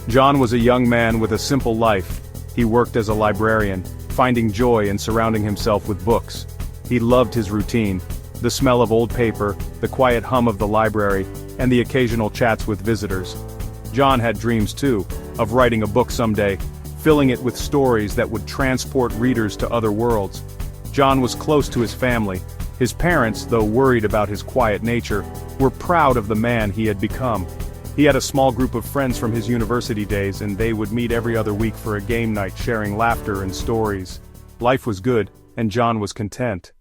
John was a young man with a simple life. He worked as a librarian, finding joy in surrounding himself with books. He loved his routine, the smell of old paper, the quiet hum of the library, and the occasional chats with visitors. John had dreams too, of writing a book someday, filling it with stories that would transport readers to other worlds. John was close to his family. His parents, though worried about his quiet nature, were proud of the man he had become. He had a small group of friends from his university days, and they would meet every other week for a game night, sharing laughter and stories. Life was good, and John was content.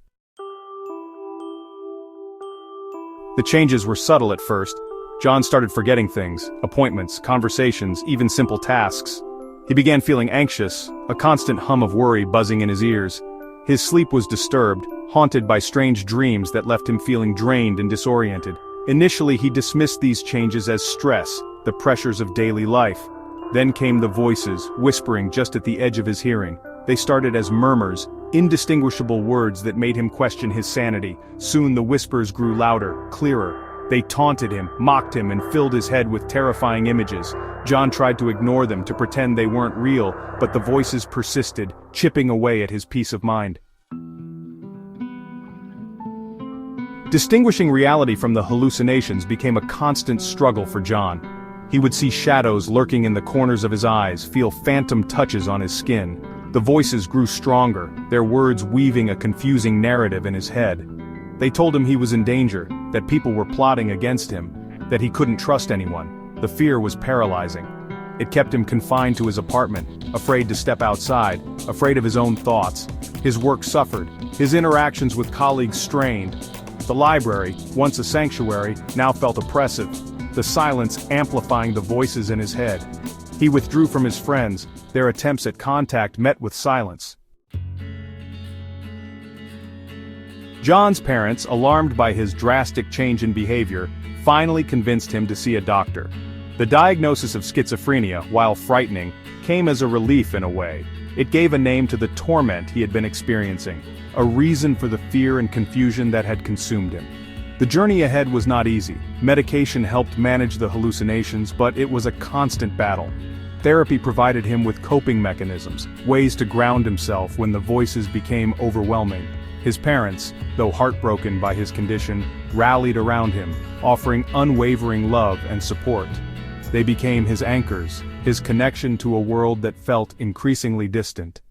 The changes were subtle at first. John started forgetting things, appointments, conversations, even simple tasks. He began feeling anxious, a constant hum of worry buzzing in his ears. His sleep was disturbed, haunted by strange dreams that left him feeling drained and disoriented. Initially he dismissed these changes as stress, the pressures of daily life. Then came the voices, whispering just at the edge of his hearing. They started as murmurs, indistinguishable words that made him question his sanity. Soon the whispers grew louder, clearer. They taunted him, mocked him, and filled his head with terrifying images. John tried to ignore them, to pretend they weren't real, but the voices persisted, chipping away at his peace of mind. Distinguishing reality from the hallucinations became a constant struggle for John. He would see shadows lurking in the corners of his eyes, feel phantom touches on his skin. The voices grew stronger, their words weaving a confusing narrative in his head. They told him he was in danger, that people were plotting against him, that he couldn't trust anyone. The fear was paralyzing. It kept him confined to his apartment, afraid to step outside, afraid of his own thoughts. His work suffered, his interactions with colleagues strained. The library, once a sanctuary, now felt oppressive, the silence amplifying the voices in his head. He withdrew from his friends, their attempts at contact met with silence. John's parents, alarmed by his drastic change in behavior, finally convinced him to see a doctor. The diagnosis of schizophrenia, while frightening, came as a relief in a way. It gave a name to the torment he had been experiencing, a reason for the fear and confusion that had consumed him. The journey ahead was not easy. Medication helped manage the hallucinations, but it was a constant battle. Therapy provided him with coping mechanisms, ways to ground himself when the voices became overwhelming. His parents, though heartbroken by his condition, rallied around him, offering unwavering love and support. They became his anchors, his connection to a world that felt increasingly distant.